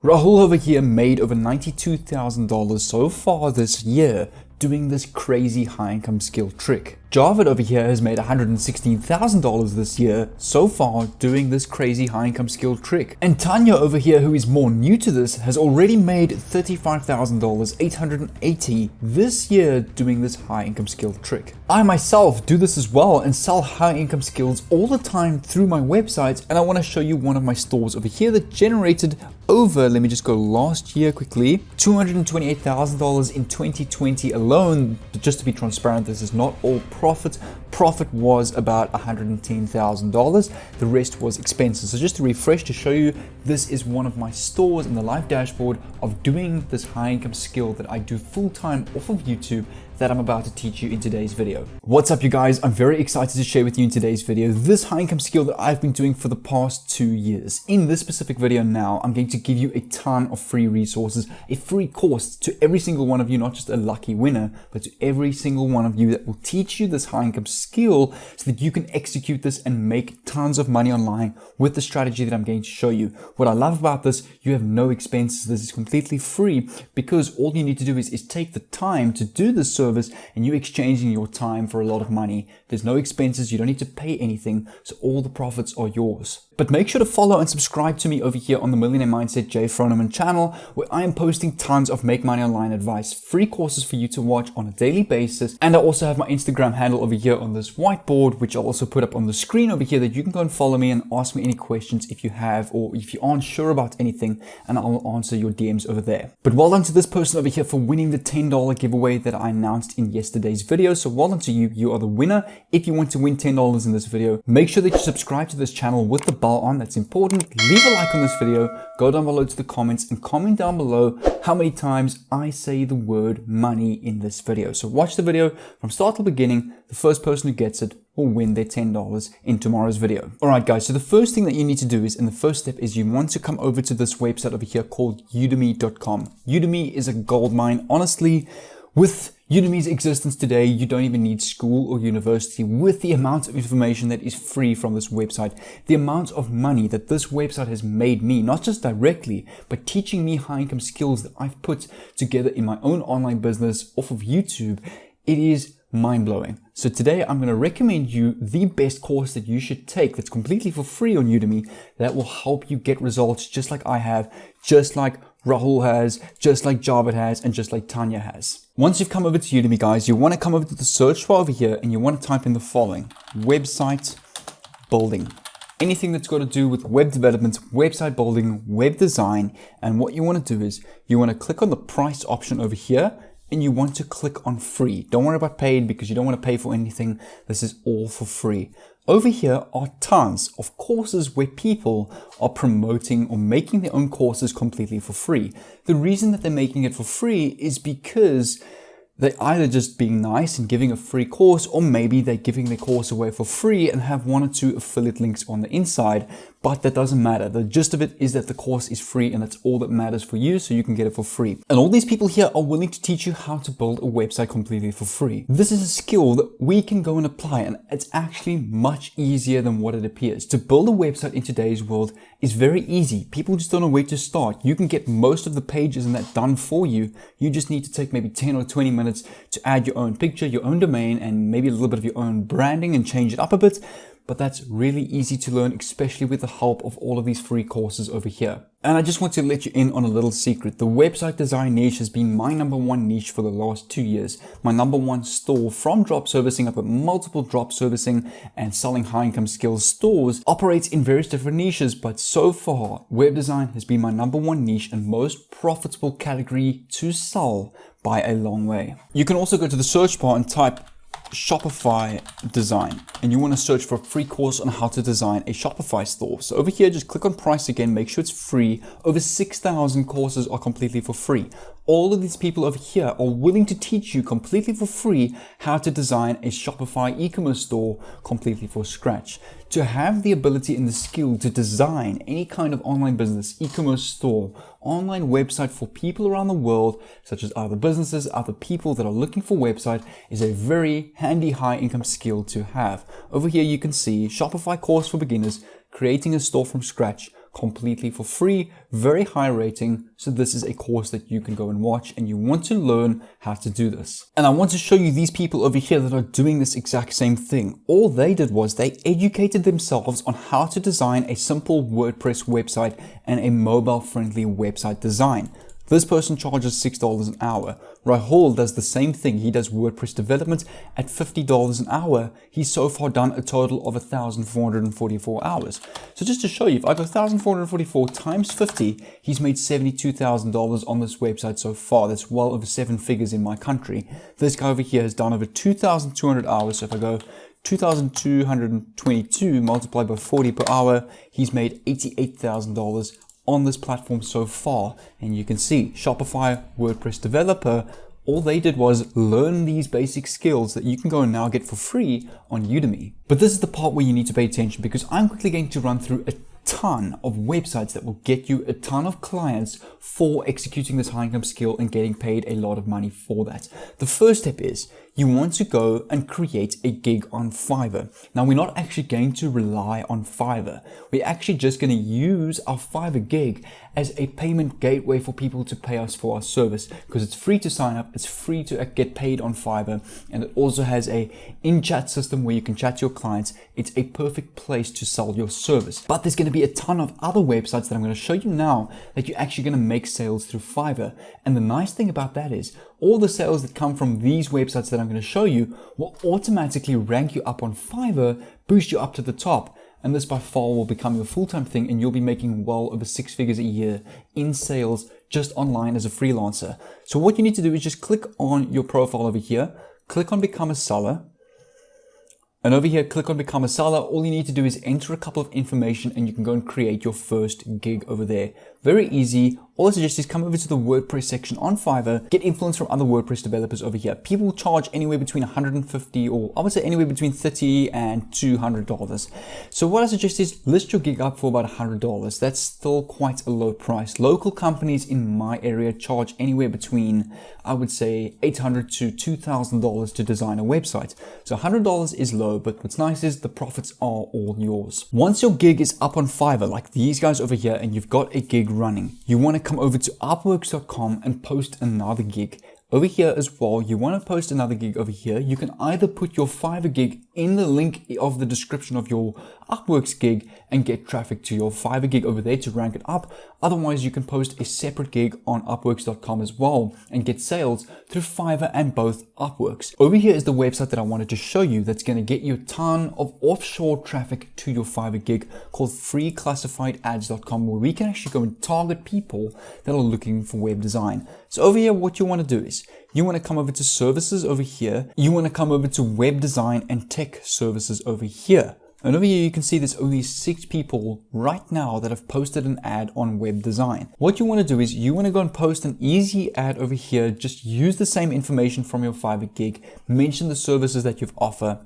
Rahul over here made over $92,000 so far this year doing this crazy high income skill trick. Javed over here has made $116,000 this year so far doing this crazy high income skill trick. And Tanya over here, who is more new to this, has already made $35,880 this year doing this high income skill trick. I myself do this as well and sell high income skills all the time through my website, and I want to show you one of my stores over here that generated over, let me just go last year quickly, $228,000 in 2020 alone. Just to be transparent, this is not all profit. Profit was about $110,000. The rest was expenses. So just to refresh, to show you, this is one of my stores in the live dashboard of doing this high income skill that I do full time off of YouTube that I'm about to teach you in today's video. What's up, you guys? I'm very excited to share with you in today's video this high income skill that I've been doing for the past 2 years. In this specific video now, I'm going to give you a ton of free resources, a free course to every single one of you, not just a lucky winner, but to every single one of you that will teach you this high income skill so that you can execute this and make tons of money online with the strategy that I'm going to show you. What I love about this, you have no expenses. This is completely free because all you need to do is take the time to do this service, and you exchanging your time for a lot of money. There's no expenses, you don't need to pay anything, so all the profits are yours. But make sure to follow and subscribe to me over here on the Millionaire Mindset Jay Froneman channel, where I am posting tons of make money online advice, free courses for you to watch on a daily basis. And I also have my Instagram handle over here on this whiteboard, which I'll also put up on the screen over here, that you can go and follow me and ask me any questions if you have, or if you aren't sure about anything, and I'll answer your DMs over there. But well done to this person over here for winning the $10 giveaway that I announced in yesterday's video. So well done to you. You are the winner. If you want to win $10 in this video, make sure that you subscribe to this channel with the bell on. That's important. Leave a like on this video. Go down below to the comments and comment down below how many times I say the word money in this video. So watch the video from start to beginning. The first person who gets it will win their $10 in tomorrow's video. Alright guys, so the first thing that you need to do is, and the first step is, you want to come over to this website over here called Udemy.com. Udemy is a goldmine. Honestly, with Udemy's existence today, you don't even need school or university. With the amount of information that is free from this website, the amount of money that this website has made me, not just directly, but teaching me high income skills that I've put together in my own online business off of YouTube, it is mind-blowing. So today I'm going to recommend you the best course that you should take that's completely for free on Udemy that will help you get results just like I have, just like Rahul has, just like Javed has, and just like Tanya has. Once you've come over to Udemy, guys, you want to come over to the search bar over here and you want to type in the following: website building. Anything that's got to do with web development, website building, web design. And what you want to do is you want to click on the price option over here, and you want to click on free. Don't worry about paid because you don't want to pay for anything. This is all for free. Over here are tons of courses where people are promoting or making their own courses completely for free. The reason that they're making it for free is because they're either just being nice and giving a free course, or maybe they're giving their course away for free and have 1 or 2 affiliate links on the inside. But that doesn't matter. The gist of it is that the course is free, and that's all that matters for you, so you can get it for free. And all these people here are willing to teach you how to build a website completely for free. This is a skill that we can go and apply, and it's actually much easier than what it appears. To build a website in today's world is very easy. People just don't know where to start. You can get most of the pages and that done for you. You just need to take maybe 10 or 20 minutes to add your own picture, your own domain, and maybe a little bit of your own branding and change it up a bit. But that's really easy to learn, especially with the help of all of these free courses over here. And I just want to let you in on a little secret. The website design niche has been my #1 niche for the last 2 years. My #1 store, from drop servicing up at multiple drop servicing and selling high income skills stores, operates in various different niches. But so far, web design has been my #1 niche and most profitable category to sell by a long way. You can also go to the search bar and type Shopify design, and you want to search for a free course on how to design a Shopify store. So over here, just click on price again, make sure it's free. Over 6,000 courses are completely for free. All of these people over here are willing to teach you completely for free how to design a Shopify e-commerce store completely from scratch. To have the ability and the skill to design any kind of online business, e-commerce store, online website for people around the world, such as other businesses, other people that are looking for website, is a very handy high income skill to have. Over here you can see Shopify course for beginners, creating a store from scratch, completely for free, very high rating. So this is a course that you can go and watch, and you want to learn how to do this. And I want to show you these people over here that are doing this exact same thing. All they did was they educated themselves on how to design a simple WordPress website and a mobile friendly website design. This person charges $6 an hour. Rahul does the same thing. He does WordPress development at $50 an hour. He's so far done a total of 1,444 hours. So just to show you, if I go 1,444 times 50, he's made $72,000 on this website so far. That's well over 7 figures in my country. This guy over here has done over 2,200 hours. So if I go 2,222 multiplied by 40 per hour, he's made $88,000 on this platform so far. And you can see Shopify WordPress developer, all they did was learn these basic skills that you can go and now get for free on Udemy. But this is the part where you need to pay attention, because I'm quickly going to run through a ton of websites that will get you a ton of clients for executing this high income skill and getting paid a lot of money for that. The first step is you want to go and create a gig on Fiverr. Now, we're not actually going to rely on Fiverr. We're actually just going to use our Fiverr gig as a payment gateway for people to pay us for our service, because it's free to sign up, it's free to get paid on Fiverr, and it also has a in-chat system where you can chat to your clients. It's a perfect place to sell your service. But there's going to be a ton of other websites that I'm going to show you now that you're actually going to make sales through Fiverr. And the nice thing about that is all the sales that come from these websites that I'm going to show you will automatically rank you up on Fiverr, boost you up to the top. And this by far will become your full-time thing, and you'll be making well over 6 figures a year in sales just online as a freelancer. So what you need to do is just click on your profile over here, click on Become a Seller. And over here, click on Become a Seller. All you need to do is enter a couple of information and you can go and create your first gig over there. Very easy. All I suggest is come over to the WordPress section on Fiverr, get influence from other WordPress developers over here. People will charge anywhere between $150 or I would say anywhere between $30 and $200. So what I suggest is list your gig up for about $100. That's still quite a low price. Local companies in my area charge anywhere between, I would say, $800 to $2,000 to design a website. So $100 is low, but what's nice is the profits are all yours. Once your gig is up on Fiverr, like these guys over here, and you've got a gig running, you want to come over to upworks.com and post another gig. Over here as well, you want to post another gig over here. You can either put your Fiverr gig in the link of the description of your Upworks gig and get traffic to your Fiverr gig over there to rank it up. Otherwise, you can post a separate gig on upworks.com as well and get sales through Fiverr and both Upworks. Over here is the website that I wanted to show you that's going to get you a ton of offshore traffic to your Fiverr gig, called freeclassifiedads.com, where we can actually go and target people that are looking for web design. So over here, what you want to do is you want to come over to services over here. You want to come over to web design and tech services over here. And over here, you can see there's only 6 people right now that have posted an ad on web design. What you want to do is you want to go and post an easy ad over here. Just use the same information from your Fiverr gig, mention the services that you've offer,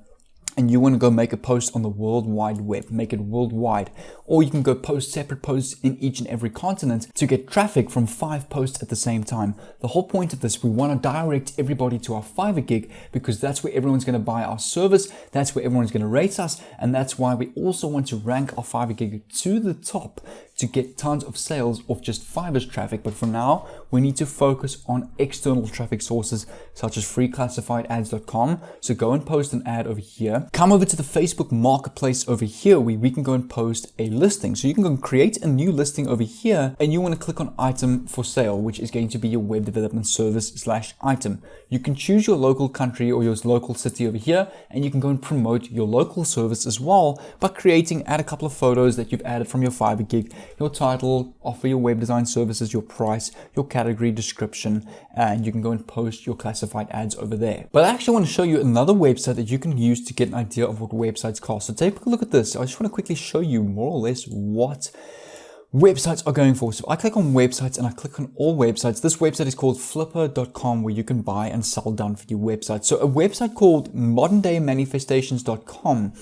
and you want to go make a post on the World Wide Web, make it worldwide. Or you can go post separate posts in each and every continent to get traffic from 5 posts at the same time. The whole point of this, we want to direct everybody to our Fiverr gig, because that's where everyone's going to buy our service, that's where everyone's going to rate us, and that's why we also want to rank our Fiverr gig to the top to get tons of sales off just Fiverr's traffic. But for now, we need to focus on external traffic sources such as freeclassifiedads.com. So go and post an ad over here. Come over to the Facebook marketplace over here where we can go and post a listing. So you can go and create a new listing over here, and you want to click on item for sale, which is going to be your web development service / item. You can choose your local country or your local city over here, and you can go and promote your local service as well by add a couple of photos that you've added from your Fiverr gig, your title, offer your web design services, your price, your category description, and you can go and post your classified ads over there. But I actually want to show you another website that you can use to get an idea of what websites cost. So take a look at this. I just want to quickly show you more or less what websites are going for. So I click on websites and I click on all websites. This website is called flipper.com, where you can buy and sell done for your website. So a website called modernDayManifestations.com,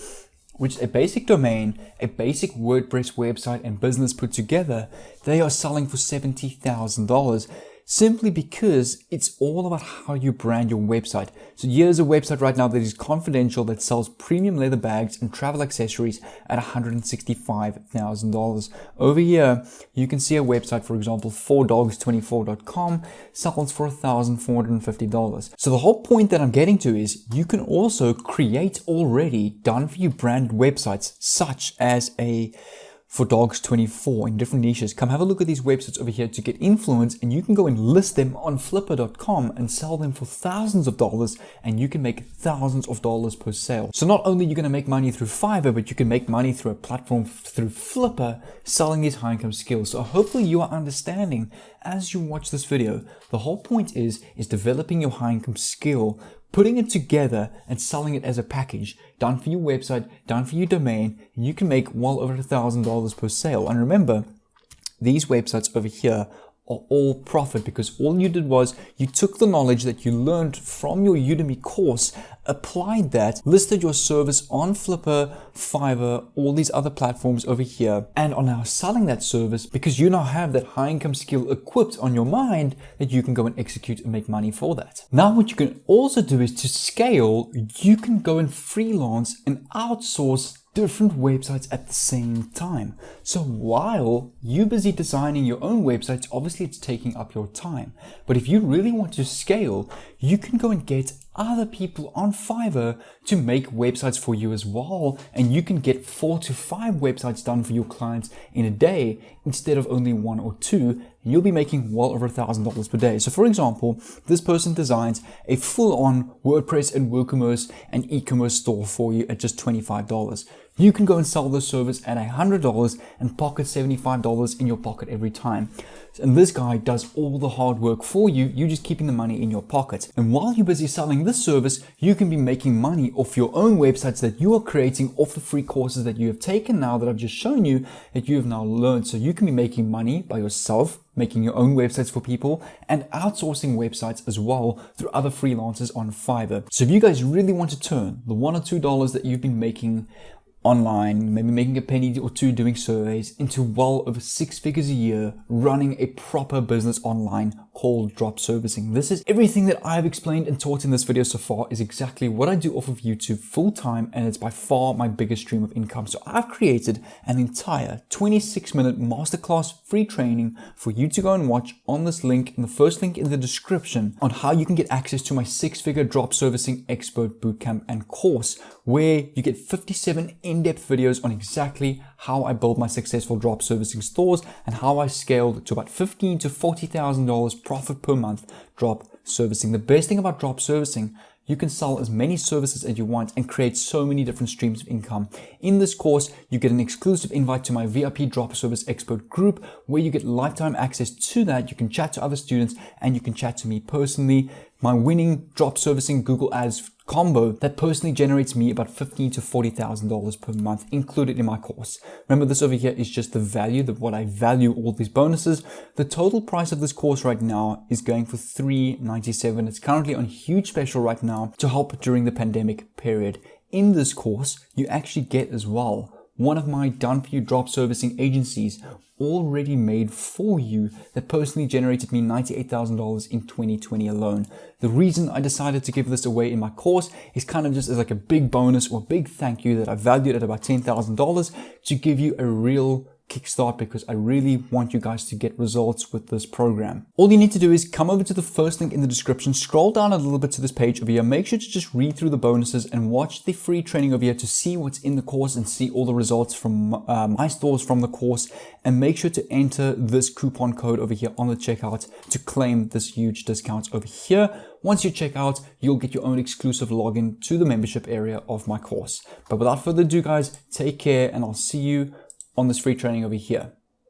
which is a basic domain, a basic WordPress website and business put together, they are selling for $70,000. simply because it's all about how you brand your website. So here's a website right now that is confidential that sells premium leather bags and travel accessories at $165,000. Over here, you can see a website, for example, 4dogs24.com sells for $1,450. So the whole point that I'm getting to is you can also create already done for you brand websites such as a for Dogs 24 in different niches. Come have a look at these websites over here to get influence, and you can go and list them on flipper.com and sell them for thousands of dollars, and you can make thousands of dollars per sale. So not only are you going to make money through Fiverr, but you can make money through a platform through Flipper selling these high income skills. So hopefully you are understanding as you watch this video. The whole point is developing your high income skill, putting it together and selling it as a package, done for your website, done for your domain, and you can make well over $1,000 per sale. And remember, these websites over here are all profit because all you did was you took the knowledge that you learned from your Udemy course, applied that, listed your service on Flipper, Fiverr, all these other platforms over here, and are now selling that service because you now have that high income skill equipped on your mind that you can go and execute and make money for that. Now what you can also do is to scale, you can go and freelance and outsource different websites at the same time. So while you're busy designing your own websites, obviously it's taking up your time. But if you really want to scale, you can go and get other people on Fiverr to make websites for you as well, and you can get 4 to 5 websites done for your clients in a day instead of only 1 or 2, and you'll be making well over $1,000 per day. So for example, this person designs a full-on WordPress and WooCommerce and e-commerce store for you at just $25. You can go and sell this service at $100 and pocket $75 in your pocket every time. And this guy does all the hard work for you. You're just keeping the money in your pocket. And while you're busy selling this service, you can be making money off your own websites that you are creating, off the free courses that you have taken now that I've just shown you that you have now learned. So you can be making money by yourself, making your own websites for people, and outsourcing websites as well through other freelancers on Fiverr. So if you guys really want to turn the $1 or $2 that you've been making online, maybe making a penny or two doing surveys, into well over 6 figures a year running a proper business online called drop servicing. This is everything that I've explained and taught in this video so far is exactly what I do off of YouTube full time, and it's by far my biggest stream of income. So I've created an entire 26-minute masterclass free training for you to go and watch on this link, in the first link in the description, on how you can get access to my 6-figure drop servicing expert bootcamp and course, where you get 57 in-depth videos on exactly how I build my successful drop servicing stores and how I scaled to about $15,000 to $40,000 profit per month drop servicing. The best thing about drop servicing, you can sell as many services as you want and create so many different streams of income. In this course, you get an exclusive invite to my VIP drop service expert group where you get lifetime access to that. You can chat to other students and you can chat to me personally. My winning drop servicing Google Ads combo that personally generates me about $15,000 to $40,000 per month included in my course. Remember, this over here is just the value, what I value all these bonuses. The total price of this course right now is going for $397. It's currently on huge special right now to help during the pandemic period. In this course, you actually get as well one of my done for you drop servicing agencies already made for you that personally generated me $98,000 in 2020 alone. The reason I decided to give this away in my course is kind of just as like a big bonus or a big thank you that I valued at about $10,000 to give you a real kickstart, because I really want you guys to get results with this program. All you need to do is come over to the first link in the description, scroll down a little bit to this page over here, make sure to just read through the bonuses and watch the free training over here to see what's in the course and see all the results from my stores from the course, and make sure to enter this coupon code over here on the checkout to claim this huge discount over here. Once you check out, you'll get your own exclusive login to the membership area of my course. But without further ado, guys, take care, and I'll see you on this free training over here.